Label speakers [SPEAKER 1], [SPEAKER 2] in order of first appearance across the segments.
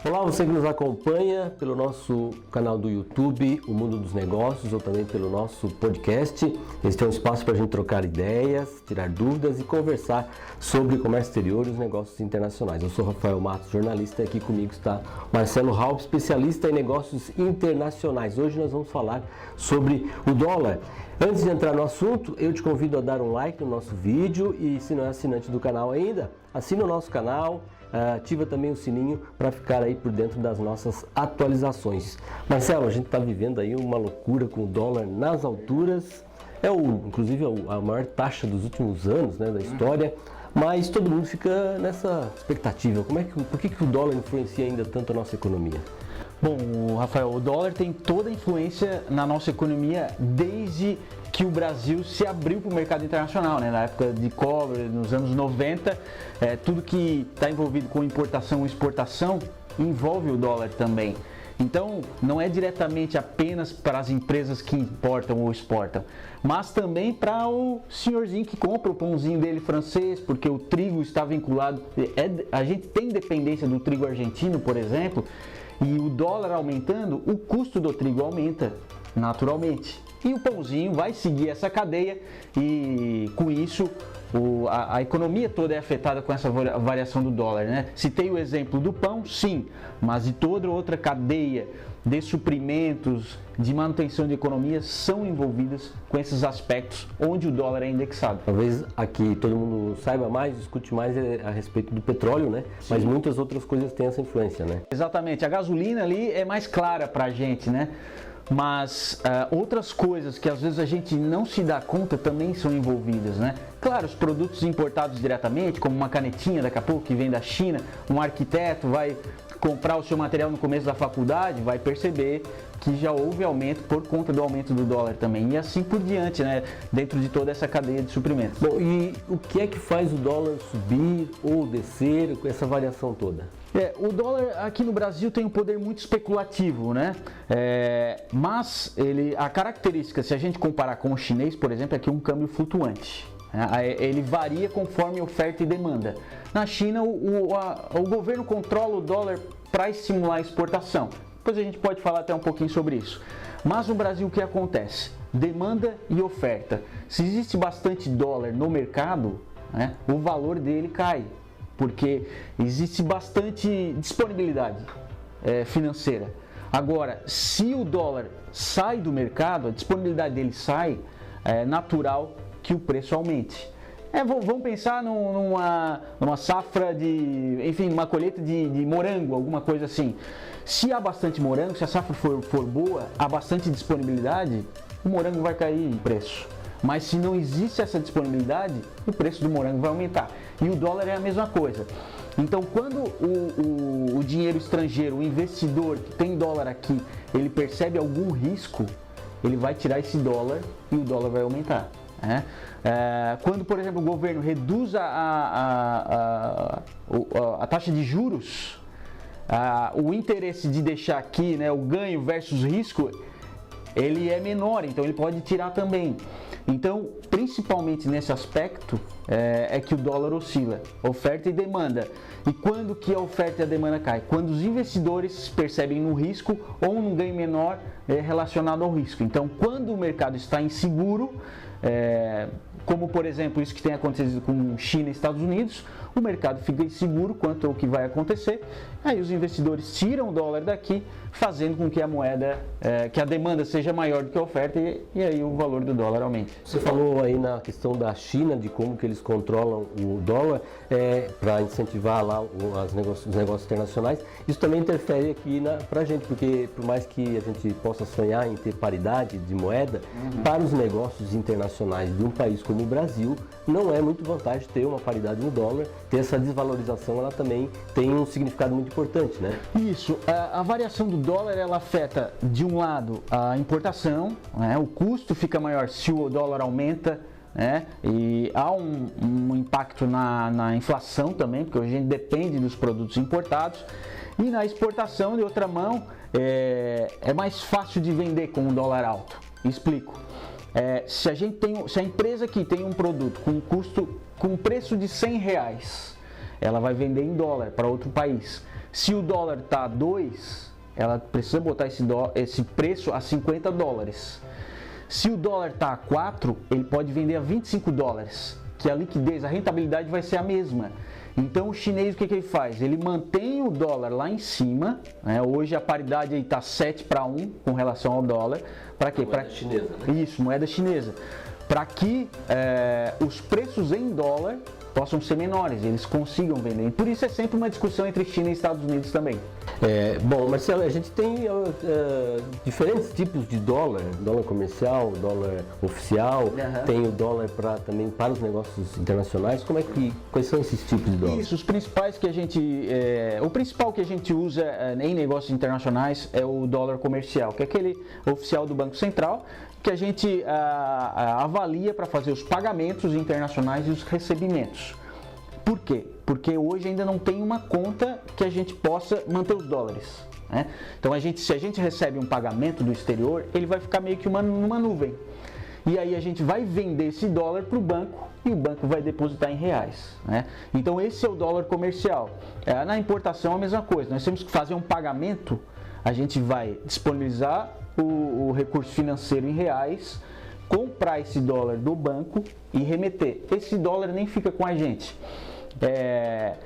[SPEAKER 1] Olá, você que nos acompanha pelo nosso canal do YouTube, O Mundo dos Negócios, ou também pelo nosso podcast. Este é um espaço para a gente trocar ideias, tirar dúvidas e conversar sobre comércio exterior e os negócios internacionais. Eu sou Rafael Matos, jornalista, e aqui comigo está Marcelo Raup, especialista em negócios internacionais. Hoje nós vamos falar sobre o dólar. Antes de entrar no assunto, eu te convido a dar um like no nosso vídeo e, se não é assinante do canal ainda, assina o nosso canal. Ativa também o sininho para ficar aí por dentro das nossas atualizações. Marcelo, a gente está vivendo aí uma loucura com o dólar nas alturas. Inclusive a maior taxa dos últimos anos, né, da história. Mas todo mundo fica nessa expectativa. Por que o dólar influencia ainda tanto a nossa economia?
[SPEAKER 2] Bom, Rafael, o dólar tem toda a influência na nossa economia desde que o Brasil se abriu para o mercado internacional, né? Na época de cobre, nos anos 90, tudo que está envolvido com importação e exportação envolve o dólar também. Então, não é diretamente apenas para as empresas que importam ou exportam, mas também para o senhorzinho que compra o pãozinho dele francês, porque o trigo está vinculado. A gente tem dependência do trigo argentino, por exemplo, e o dólar aumentando, o custo do trigo aumenta naturalmente. E o pãozinho vai seguir essa cadeia e com isso a economia toda é afetada com essa variação do dólar, né? Citei o exemplo do pão, sim, mas de toda outra cadeia de suprimentos, de manutenção de economia são envolvidas com esses aspectos onde o dólar é indexado.
[SPEAKER 1] Talvez aqui todo mundo saiba mais, discute mais a respeito do petróleo, né? Sim. Mas muitas outras coisas têm essa influência, né?
[SPEAKER 2] Exatamente, a gasolina ali é mais clara pra gente, né? Mas outras coisas que às vezes a gente não se dá conta também são envolvidas, né? Claro, os produtos importados diretamente, como uma canetinha daqui a pouco que vem da China, um arquiteto vai comprar o seu material no começo da faculdade, vai perceber que já houve aumento por conta do aumento do dólar também, e assim por diante, né? Dentro de toda essa cadeia de suprimentos.
[SPEAKER 1] Bom, e o que é que faz o dólar subir ou descer com essa variação toda?
[SPEAKER 2] O dólar aqui no Brasil tem um poder muito especulativo, né? Mas a característica, se a gente comparar com o chinês, por exemplo, é que é um câmbio flutuante. Ele varia conforme oferta e demanda. Na China, o governo controla o dólar para estimular a exportação. Depois a gente pode falar até um pouquinho sobre isso. Mas no Brasil o que acontece? Demanda e oferta. Se existe bastante dólar no mercado, né, o valor dele cai, porque existe bastante disponibilidade financeira. Agora, se o dólar sai do mercado, a disponibilidade dele sai, é natural que o preço aumente. Vamos pensar numa safra numa colheita de morango, alguma coisa assim. Se há bastante morango, se a safra for boa, há bastante disponibilidade, o morango vai cair em preço. Mas se não existe essa disponibilidade, o preço do morango vai aumentar. E o dólar é a mesma coisa. Então, quando o dinheiro estrangeiro, o investidor que tem dólar aqui, ele percebe algum risco, ele vai tirar esse dólar e o dólar vai aumentar. Quando, por exemplo, o governo reduz a taxa de juros, o interesse de deixar aqui, né, o ganho versus risco, ele é menor, então ele pode tirar também. Então, principalmente nesse aspecto, é que o dólar oscila, oferta e demanda. E quando que a oferta e a demanda caem? Quando os investidores percebem um risco ou um ganho menor relacionado ao risco. Então, quando o mercado está inseguro, como por exemplo isso que tem acontecido com China e Estados Unidos, o mercado fica inseguro quanto ao que vai acontecer, aí os investidores tiram o dólar daqui, fazendo com que a moeda, que a demanda seja maior do que a oferta e aí o valor do dólar aumente.
[SPEAKER 1] Você falou aí na questão da China, de como que eles controlam o dólar para incentivar lá os negócios internacionais. Isso também interfere aqui para a gente, porque por mais que a gente possa sonhar em ter paridade de moeda, para os negócios internacionais de um país como o Brasil, não é muito vantagem ter uma paridade no dólar, ter essa desvalorização, ela também tem um significado muito importante, né?
[SPEAKER 2] Isso, a variação do dólar, ela afeta de um lado a importação, né? O custo fica maior se o dólar aumenta, né? E há um impacto na inflação também, porque a gente depende dos produtos importados. E na exportação, de outra mão, é mais fácil de vender com um dólar alto. Explico. Se a empresa aqui tem um produto com preço de R$100, ela vai vender em dólar para outro país. Se o dólar está a 2, ela precisa botar esse preço a 50 dólares. Se o dólar está a 4, ele pode vender a 25 dólares, que a liquidez, a rentabilidade vai ser a mesma. Então o chinês, o que ele faz? Ele mantém o dólar lá em cima, né? Hoje a paridade está 7-1 com relação ao dólar. Para quê?
[SPEAKER 1] Moeda chinesa, né?
[SPEAKER 2] Isso, moeda chinesa. Para que os preços em dólar possam ser menores, eles consigam vender. Por isso é sempre uma discussão entre China e Estados Unidos também.
[SPEAKER 1] Bom, Marcelo, a gente tem diferentes tipos de dólar comercial, dólar oficial, tem o dólar também para os negócios internacionais. Quais são esses tipos de dólar?
[SPEAKER 2] Isso, os principais que a gente, o principal que a gente usa em negócios internacionais é o dólar comercial, que é aquele oficial do Banco Central, que a gente avalia para fazer os pagamentos internacionais e os recebimentos. Por quê? Porque hoje ainda não tem uma conta que a gente possa manter os dólares, né? Então, se a gente recebe um pagamento do exterior, ele vai ficar meio que numa nuvem. E aí a gente vai vender esse dólar para o banco e o banco vai depositar em reais, né? Então, esse é o dólar comercial. Na importação, a mesma coisa. Nós temos que fazer um pagamento, a gente vai disponibilizar o recurso financeiro em reais, comprar esse dólar do banco e remeter. Esse dólar nem fica com a gente.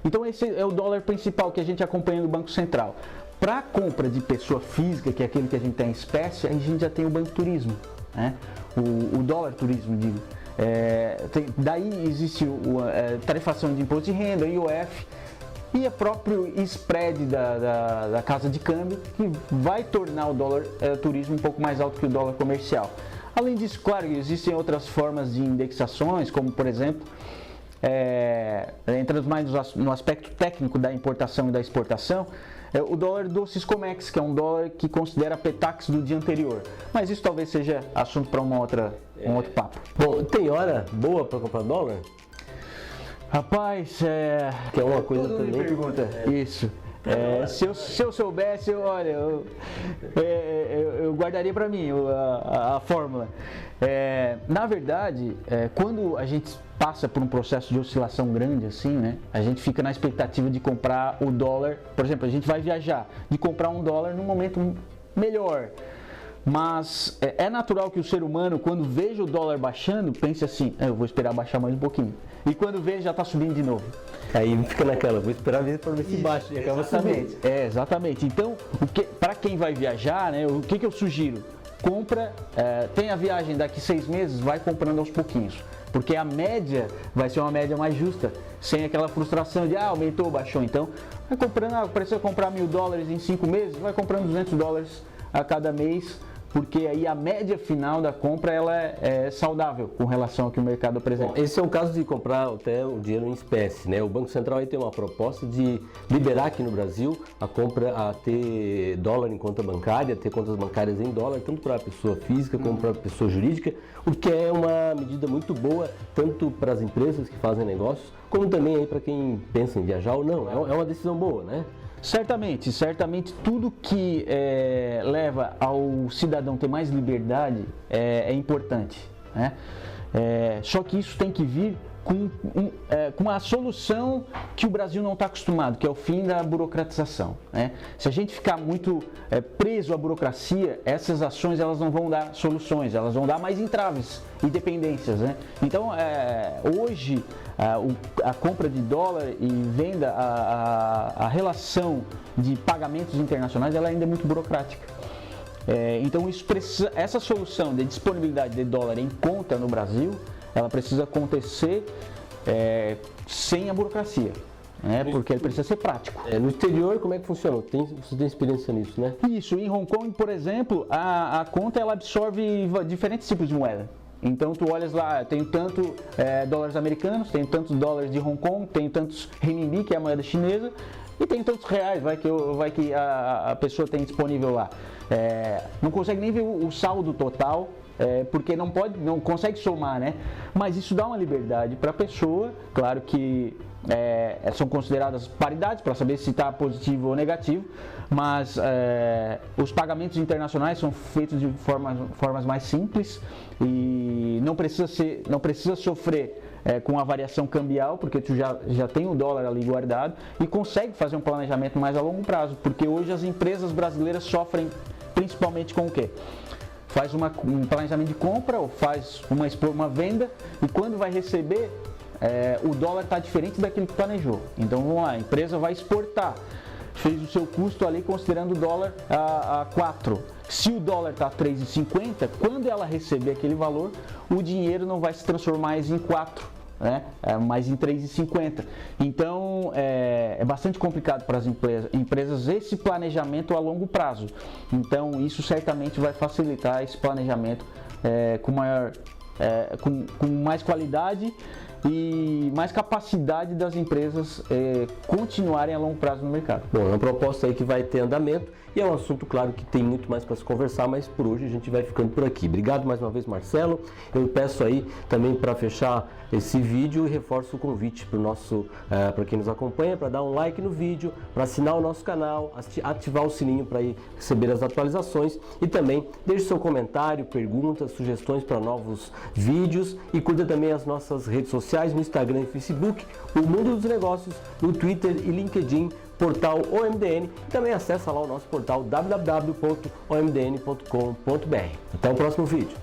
[SPEAKER 2] Então esse é o dólar principal que a gente acompanha no Banco Central. Para a compra de pessoa física, que é aquele que a gente tem em espécie, a gente já tem o Banco Turismo, né? O dólar turismo, digo. Daí existe a tarifação de imposto de renda, IOF, e o próprio spread da casa de câmbio, que vai tornar o dólar turismo um pouco mais alto que o dólar comercial. Além disso, claro, existem outras formas de indexações, como por exemplo, entrando mais no aspecto técnico da importação e da exportação, o dólar do Siscomex, que é um dólar que considera a PETAX do dia anterior. Mas isso talvez seja assunto para um outro papo.
[SPEAKER 1] Bom, tem hora boa para comprar dólar?
[SPEAKER 2] Rapaz,
[SPEAKER 1] que é uma coisa
[SPEAKER 2] todo
[SPEAKER 1] também.
[SPEAKER 2] Me pergunta. Isso. Se eu soubesse, eu guardaria para mim a fórmula. Na verdade, quando a gente passa por um processo de oscilação grande assim, né, a gente fica na expectativa de comprar o dólar. Por exemplo, a gente vai viajar, de comprar um dólar num momento melhor. Mas é natural que o ser humano, quando veja o dólar baixando, pense assim, eu vou esperar baixar mais um pouquinho. E quando vê, já está subindo de novo.
[SPEAKER 1] Aí fica naquela, vou esperar ver para ver se baixa e acaba subindo.
[SPEAKER 2] Exatamente. Então, para quem vai viajar, né, o que eu sugiro? Compra, tem a viagem daqui 6 meses, vai comprando aos pouquinhos. Porque a média vai ser uma média mais justa, sem aquela frustração de, aumentou, baixou. Então, vai comprando, precisa comprar $1.000 em 5 meses, vai comprando $200 a cada mês, porque aí a média final da compra ela é saudável com relação ao que o mercado apresenta.
[SPEAKER 1] Bom, esse é um caso de comprar até o dinheiro em espécie, né? O Banco Central aí tem uma proposta de liberar aqui no Brasil a compra, a ter dólar em conta bancária, ter contas bancárias em dólar, tanto para a pessoa física como para a pessoa jurídica, o que é uma medida muito boa, tanto para as empresas que fazem negócios, como também aí para quem pensa em viajar ou não. É uma decisão boa, né?
[SPEAKER 2] Certamente tudo que leva ao cidadão ter mais liberdade é importante, né? Só que isso tem que vir com a solução que o Brasil não está acostumado, que é o fim da burocratização, né? Se a gente ficar muito preso à burocracia, essas ações elas não vão dar soluções, elas vão dar mais entraves e dependências, né? Então, hoje, a compra de dólar e venda, a relação de pagamentos internacionais, ela ainda é muito burocrática. Então, essa solução de disponibilidade de dólar em conta no Brasil, ela precisa acontecer sem a burocracia, né? Porque ele precisa ser prático.
[SPEAKER 1] No exterior, como é que funciona? Você tem experiência nisso, né?
[SPEAKER 2] Isso, em Hong Kong, por exemplo, a conta ela absorve diferentes tipos de moeda. Então tu olhas lá, tem tanto dólares americanos, tem tantos dólares de Hong Kong, tem tantos renminbi, que é a moeda chinesa, e tem tantos reais, vai que a pessoa tem disponível lá. Não consegue nem ver o saldo total, porque não consegue somar, né? Mas isso dá uma liberdade para a pessoa, claro que são consideradas paridades para saber se está positivo ou negativo, mas os pagamentos internacionais são feitos de formas mais simples e não precisa sofrer com a variação cambial, porque tu já tem o dólar ali guardado e consegue fazer um planejamento mais a longo prazo, porque hoje as empresas brasileiras sofrem principalmente com o quê? Faz um planejamento de compra ou faz uma venda e quando vai receber, o dólar está diferente daquilo que planejou. Então vamos lá, a empresa vai exportar, fez o seu custo ali considerando o dólar a 4. Se o dólar está a 3,50, quando ela receber aquele valor, o dinheiro não vai se transformar mais em 4, né? Mais em 3,50. Então é bastante complicado para as empresas esse planejamento a longo prazo. Então isso certamente vai facilitar esse planejamento com mais qualidade e mais capacidade das empresas continuarem a longo prazo no mercado.
[SPEAKER 1] Bom, é uma proposta aí que vai ter andamento e é um assunto, claro, que tem muito mais para se conversar, mas por hoje a gente vai ficando por aqui. Obrigado mais uma vez, Marcelo. Eu peço aí também para fechar esse vídeo e reforço o convite para quem nos acompanha, para dar um like no vídeo, para assinar o nosso canal, ativar o sininho para receber as atualizações e também deixe seu comentário, perguntas, sugestões para novos vídeos e curta também as nossas redes sociais no Instagram e Facebook, o Mundo dos Negócios, no Twitter e LinkedIn, portal OMDN, e também acessa lá o nosso portal www.omdn.com.br. Até o próximo vídeo.